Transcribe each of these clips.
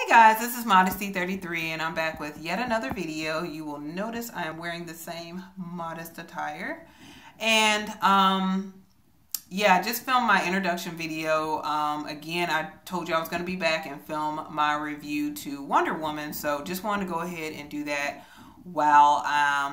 Hey guys, this is Modesty33 and I'm back with yet another video. You will notice I am wearing the same modest attire. And yeah, I just filmed my introduction video. Again, I told you I was going to be back and film my review to Wonder Woman. So just wanted to go ahead and do that while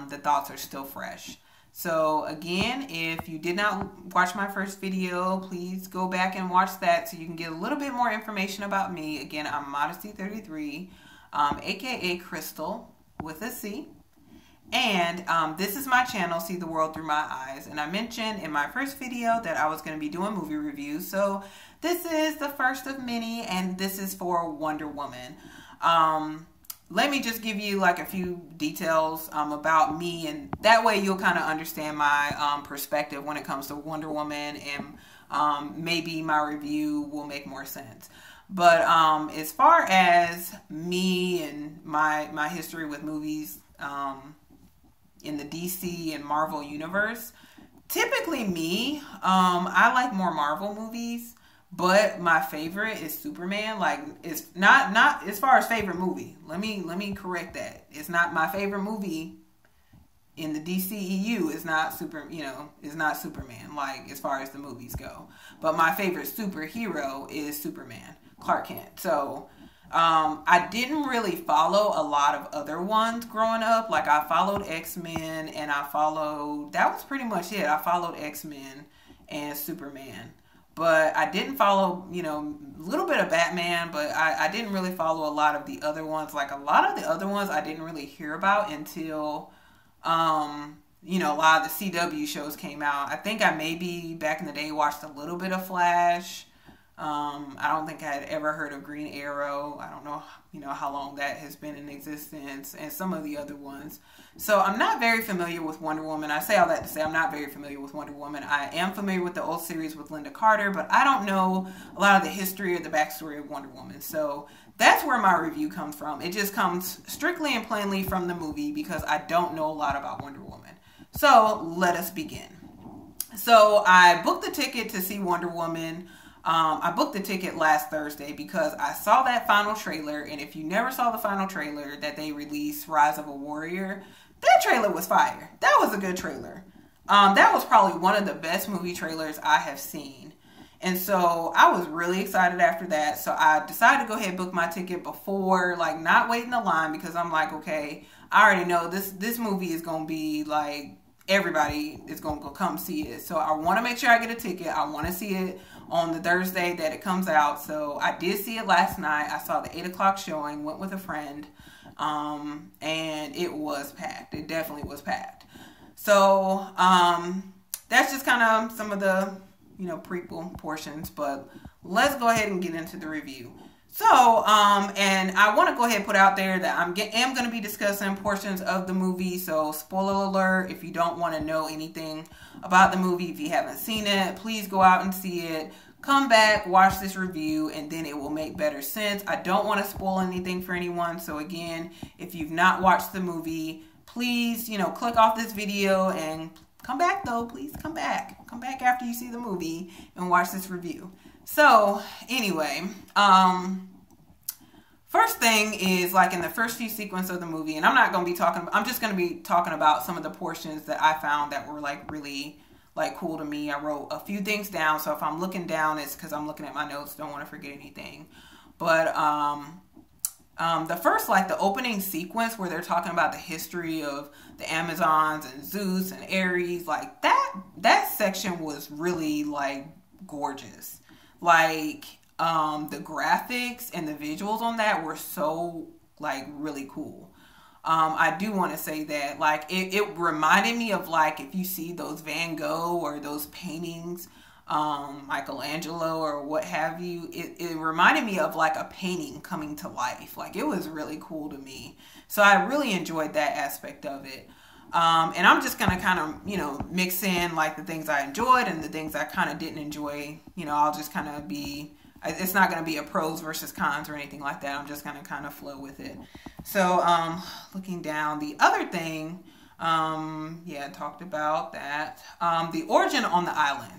the thoughts are still fresh. So again, if you did not watch my first video, please go back and watch that so you can get a little bit more information about me. Again, I'm Modesty33, aka Crystal with a C. And this is my channel, See the World Through My Eyes. And I mentioned in my first video that I was going to be doing movie reviews. So this is the first of many, and this is for Wonder Woman. Let me just give you like a few details about me, and that way you'll kind of understand my perspective when it comes to Wonder Woman, and maybe my review will make more sense. But as far as me and my history with movies in the DC and Marvel universe, typically me, I like more Marvel movies. But my favorite is Superman. Like, it's not as far as favorite movie. Let me correct that. It's not my favorite movie in the DCEU. Is not is not Superman. Like, as far as the movies go. But my favorite superhero is Superman, Clark Kent. So I didn't really follow a lot of other ones growing up. Like, I followed X-Men, and that was pretty much it. I followed X-Men and Superman. But I didn't follow, a little bit of Batman, but I didn't really follow a lot of the other ones. Like, a lot of the other ones I didn't really hear about until, a lot of the CW shows came out. I think I maybe, back in the day, watched a little bit of Flash. I don't think I had ever heard of Green Arrow. I don't know, how long that has been in existence, and some of the other ones. So I'm not very familiar with Wonder Woman. I say all that to say I'm not very familiar with Wonder Woman. I am familiar with the old series with Linda Carter, but I don't know a lot of the history or the backstory of Wonder Woman. So that's where my review comes from. It just comes strictly and plainly from the movie because I don't know a lot about Wonder Woman. So let us begin. So I booked the ticket to see Wonder Woman. I booked the ticket last Thursday because I saw that final trailer, and if you never saw the final trailer that they released, Rise of a Warrior, that trailer was fire. That was a good trailer. That was probably one of the best movie trailers I have seen. And so I was really excited after that. So I decided to go ahead and book my ticket before, like, not waiting the line, because I'm like, okay, I already know this movie is going to be like, everybody is going to go come see it. So I want to make sure I get a ticket. I want to see it on the Thursday that it comes out. So I did see it last night. I saw the 8 o'clock showing, went with a friend, and it was packed. It definitely was packed. So that's just kind of some of the, prequel portions, but let's go ahead and get into the review. So, and I want to go ahead and put out there that I am going to be discussing portions of the movie. So, spoiler alert, if you don't want to know anything about the movie, if you haven't seen it, please go out and see it. Come back, watch this review, and then it will make better sense. I don't want to spoil anything for anyone. So, again, if you've not watched the movie, please, click off this video and come back, though. Please come back. Come back after you see the movie and watch this review. So, anyway, first thing is, like, in the first few sequences of the movie, and I'm not going to be talking, I'm just going to be talking about some of the portions that I found that were, like, really, like, cool to me. I wrote a few things down, so if I'm looking down, it's because I'm looking at my notes, don't want to forget anything. But, the first, like, the opening sequence where they're talking about the history of the Amazons and Zeus and Ares, like, that section was really, like, gorgeous. Like, the graphics and the visuals on that were so, like, really cool. I do want to say that, like, it reminded me of, like, if you see those Van Gogh or those paintings, Michelangelo or what have you, it reminded me of, like, a painting coming to life. Like, it was really cool to me. So I really enjoyed that aspect of it. And I'm just going to kind of, mix in, like, the things I enjoyed and the things I kind of didn't enjoy. I'll just kind of it's not going to be a pros versus cons or anything like that. I'm just going to kind of flow with it. So, looking down, the other thing, yeah, I talked about that. The origin on the island.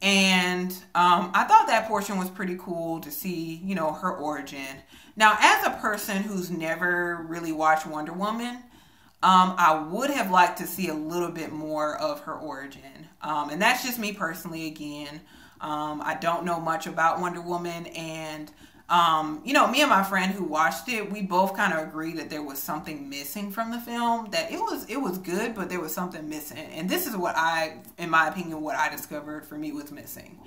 And I thought that portion was pretty cool to see, you know, her origin. Now, as a person who's never really watched Wonder Woman, I would have liked to see a little bit more of her origin. And that's just me personally again. I don't know much about Wonder Woman, and you know, me and my friend who watched it, we both kind of agreed that there was something missing from the film, that it was good, but there was something missing. And this is what in my opinion, what I discovered for me was missing.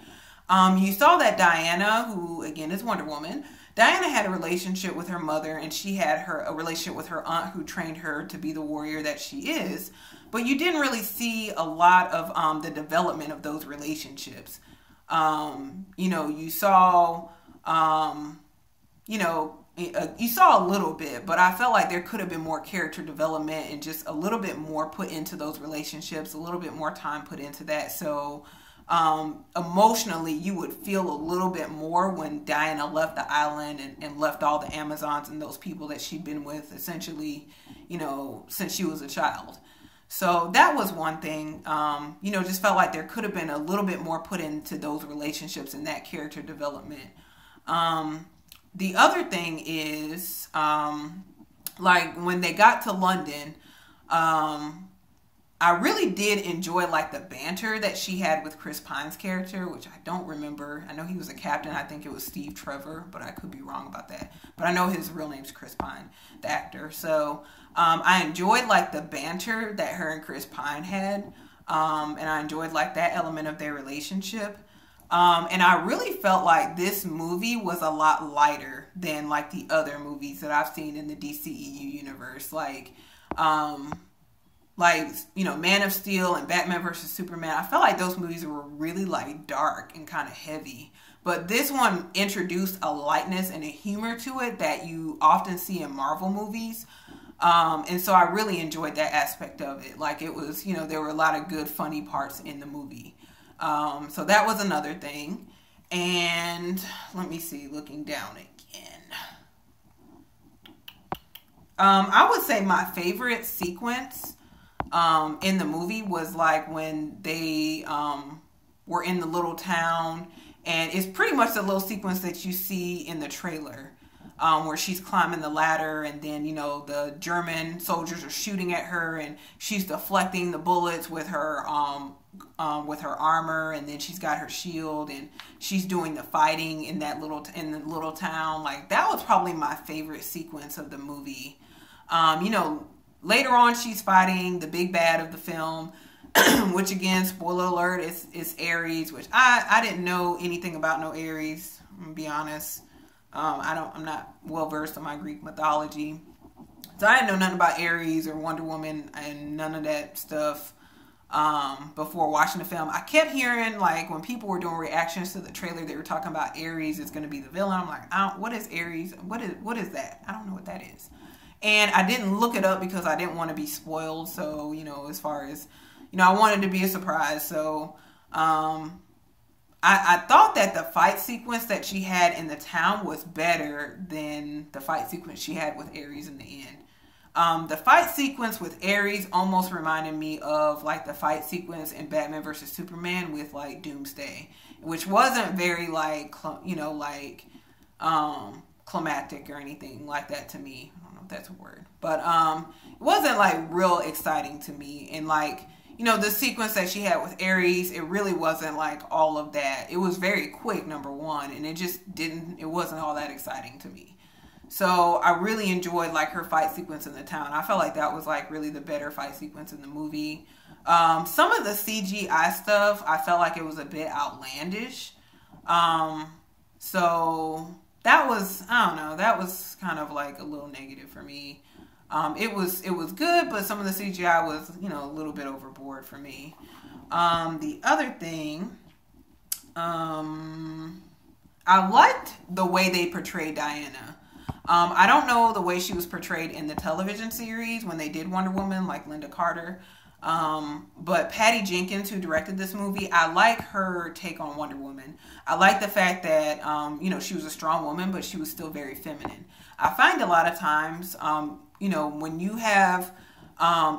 You saw that Diana, who again is Wonder Woman, Diana had a relationship with her mother, and she had a relationship with her aunt who trained her to be the warrior that she is. But you didn't really see a lot of the development of those relationships. You know, you saw, you saw a little bit, but I felt like there could have been more character development and just a little bit more put into those relationships, a little bit more time put into that. So emotionally, you would feel a little bit more when Diana left the island and left all the Amazons and those people that she'd been with essentially, you know, since she was a child. So that was one thing, you know, just felt like there could have been a little bit more put into those relationships and that character development. The other thing is, like when they got to London, I really did enjoy like the banter that she had with Chris Pine's character, which I don't remember. I know he was a captain. I think it was Steve Trevor, but I could be wrong about that. But I know his real name's Chris Pine, the actor. So I enjoyed like the banter that her and Chris Pine had. And I enjoyed like that element of their relationship. And I really felt like this movie was a lot lighter than like the other movies that I've seen in the DCEU universe. Like, you know, Man of Steel and Batman vs. Superman, I felt like those movies were really like dark and kind of heavy. But this one introduced a lightness and a humor to it that you often see in Marvel movies. And so I really enjoyed that aspect of it. Like it was, you know, there were a lot of good, funny parts in the movie. So that was another thing. And let me see, looking down again. I would say my favorite sequence in the movie was like when they were in the little town, and it's pretty much the little sequence that you see in the trailer, where she's climbing the ladder, and then, you know, the German soldiers are shooting at her, and she's deflecting the bullets with her armor, and then she's got her shield, and she's doing the fighting in the little town. Like that was probably my favorite sequence of the movie. You know, later on, she's fighting the big bad of the film, which again, spoiler alert, is Ares, which I didn't know anything about no Ares. I'm gonna be honest. I'm not well versed in my Greek mythology, so I didn't know nothing about Ares or Wonder Woman and none of that stuff before watching the film. I kept hearing, like, when people were doing reactions to the trailer, they were talking about Ares is going to be the villain. I'm like, what is Ares? What is that? I don't know what that is. And I didn't look it up because I didn't want to be spoiled. So, you know, as far as, you know, I wanted to be a surprise. So, I thought that the fight sequence that she had in the town was better than the fight sequence she had with Ares in the end. The fight sequence with Ares almost reminded me of like the fight sequence in Batman vs. Superman with like Doomsday, which wasn't very like, you know, like climactic or anything like that to me. I don't know if that's a word, but it wasn't like real exciting to me. And like, you know, the sequence that she had with Ares, it really wasn't like all of that. It was very quick, number one, and it wasn't all that exciting to me. So I really enjoyed like her fight sequence in the town. I felt like that was like really the better fight sequence in the movie. Some of the CGI stuff, I felt like it was a bit outlandish. So that was, I don't know, that was kind of like a little negative for me. It was good, but some of the CGI was, you know, a little bit overboard for me. The other thing, I liked the way they portrayed Diana. I don't know the way she was portrayed in the television series when they did Wonder Woman, like Linda Carter. But Patty Jenkins, who directed this movie, I like her take on Wonder Woman. I like the fact that, you know, she was a strong woman, but she was still very feminine. I find a lot of times, you know, when you have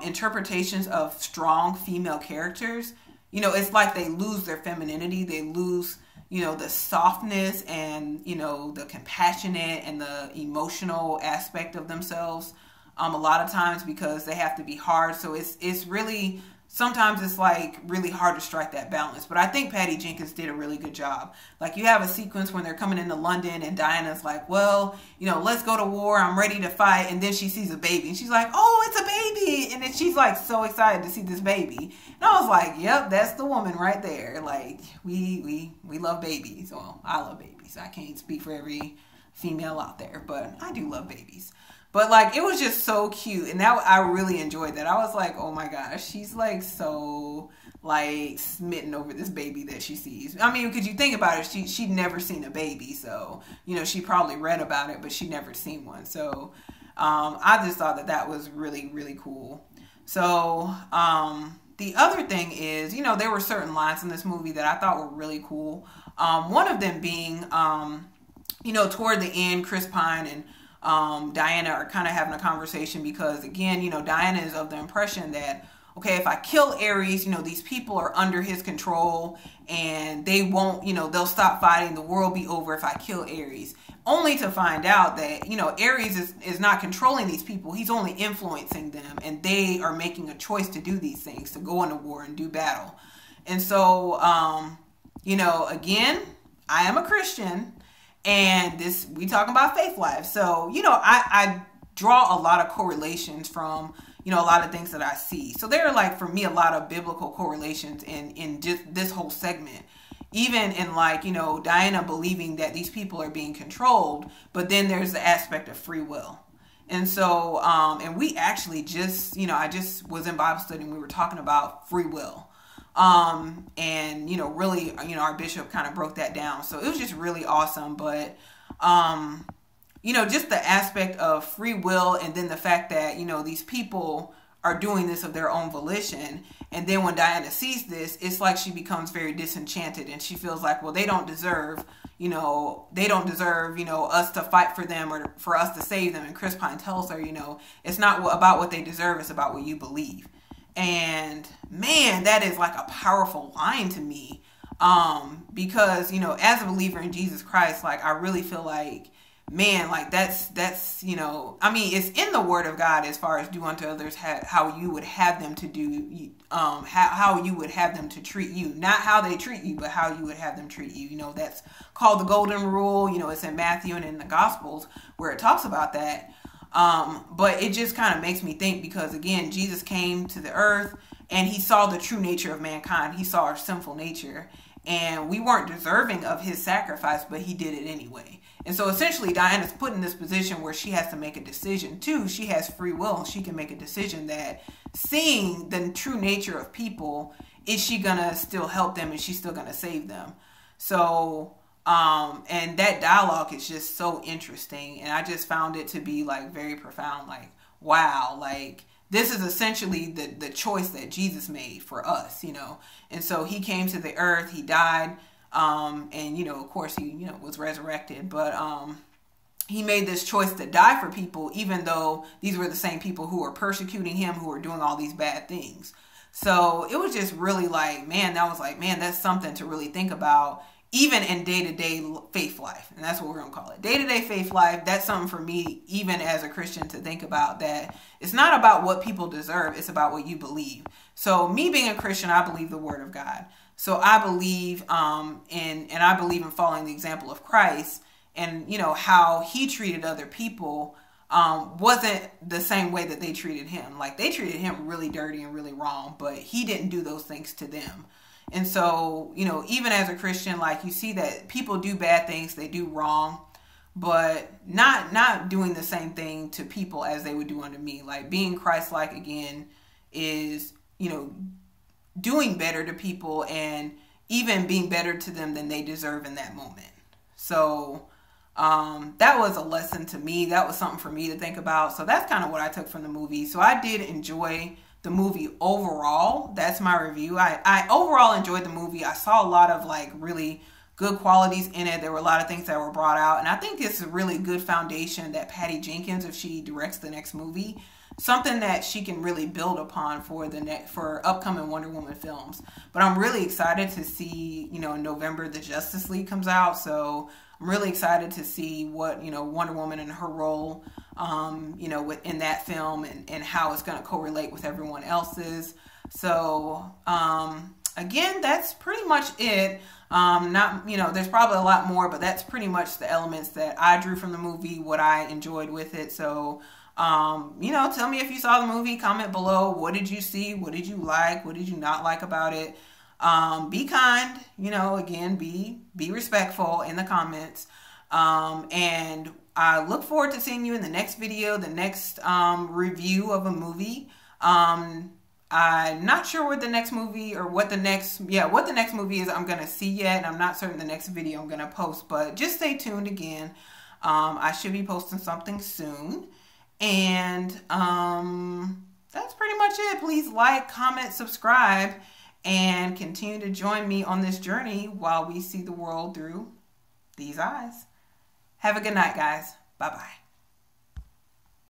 interpretations of strong female characters, you know, it's like they lose their femininity. They lose, you know, the softness and, you know, the compassionate and the emotional aspect of themselves a lot of times, because they have to be hard. So it's really, sometimes it's like really hard to strike that balance. But I think Patty Jenkins did a really good job. Like, you have a sequence when they're coming into London and Diana's like, well, you know, let's go to war. I'm ready to fight. And then she sees a baby and she's like, oh, it's a baby. And then she's like so excited to see this baby. And I was like, yep, that's the woman right there. Like, we love babies. Well, I love babies. I can't speak for every female out there, but I do love babies. But like, it was just so cute. And that, I really enjoyed that. I was like, oh my gosh, she's like so like smitten over this baby that she sees. I mean, because you think about it, she'd never seen a baby. So, you know, she probably read about it, but she never seen one. So I just thought that that was really, really cool. So the other thing is, you know, there were certain lines in this movie that I thought were really cool. One of them being, you know, toward the end, Chris Pine and Diana are kind of having a conversation, because again, you know, Diana is of the impression that, okay, if I kill Ares, you know, these people are under his control and they won't, you know, they'll stop fighting. The world will be over if I kill Ares. Only to find out that, you know, Ares is not controlling these people. He's only influencing them, and they are making a choice to do these things, to go into war and do battle. And so, you know, again, I am a Christian. And this, we talking about faith life. So, you know, I draw a lot of correlations from, you know, a lot of things that I see. So there are, like, for me, a lot of biblical correlations in just this whole segment. Even in, like, you know, Diana believing that these people are being controlled, but then there's the aspect of free will. And so, and we actually just, you know, I just was in Bible study and we were talking about free will. And, you know, really, you know, our bishop kind of broke that down. So it was just really awesome. But, you know, just the aspect of free will, and then the fact that, you know, these people are doing this of their own volition. And then when Diana sees this, it's like she becomes very disenchanted, and she feels like, well, they don't deserve, you know, us to fight for them or for us to save them. And Chris Pine tells her, you know, it's not about what they deserve. It's about what you believe. And man, that is like a powerful line to me. Because, you know, as a believer in Jesus Christ, like, I really feel like, man, like that's, you know, I mean, it's in the word of God as far as do unto others how you would have them to do, how you would have them to treat you, not how they treat you, but how you would have them treat you. You know, that's called the golden rule. You know, it's in Matthew and in the Gospels where it talks about that. But it just kind of makes me think, because again, Jesus came to the earth and he saw the true nature of mankind. He saw our sinful nature, and we weren't deserving of his sacrifice, but he did it anyway. And so essentially Diana's put in this position where she has to make a decision too. She has free will, and she can make a decision that, seeing the true nature of people, is she gonna still help them? Is she still gonna save them? So, and that dialogue is just so interesting. And I just found it to be like very profound. Like, wow, like this is essentially the choice that Jesus made for us, you know? And so he came to the earth, he died, and, you know, of course he, you know, was resurrected, but, he made this choice to die for people, even though these were the same people who were persecuting him, who were doing all these bad things. So it was just really like, man, that was like, man, that's something to really think about, even in day-to-day faith life. And that's what we're going to call it. Day-to-day faith life, that's something for me, even as a Christian, to think about, that it's not about what people deserve, it's about what you believe. So me being a Christian, I believe the word of God. So I believe and I believe in following the example of Christ, and, you know, how he treated other people wasn't the same way that they treated him. Like, they treated him really dirty and really wrong, but he didn't do those things to them. And so, you know, even as a Christian, like, you see that people do bad things, they do wrong, but not doing the same thing to people as they would do unto me. Like, being Christ-like, again, is, you know, doing better to people and even being better to them than they deserve in that moment. So that was a lesson to me. That was something for me to think about. So that's kind of what I took from the movie. So I did enjoy the movie overall. That's my review. I overall enjoyed the movie. I saw a lot of like really good qualities in it. There were a lot of things that were brought out, and I think it's a really good foundation that Patty Jenkins, if she directs the next movie, something that she can really build upon for for upcoming Wonder Woman films. But I'm really excited to see, you know, in November the Justice League comes out, so I'm really excited to see what, you know, Wonder Woman and her role, you know, within that film, and how it's going to correlate with everyone else's. So again, that's pretty much it. Not, you know, there's probably a lot more, but that's pretty much the elements that I drew from the movie, what I enjoyed with it. So, you know, tell me if you saw the movie, comment below. What did you see? What did you like? What did you not like about it? Be kind, you know, again, be respectful in the comments. And I look forward to seeing you in the next video, the next, review of a movie. I'm not sure what the next movie or what the next movie is I'm going to see yet. And I'm not certain the next video I'm going to post, but just stay tuned again. I should be posting something soon. And that's pretty much it. Please like, comment, subscribe, and continue to join me on this journey while we see the world through these eyes. Have a good night, guys. Bye-bye.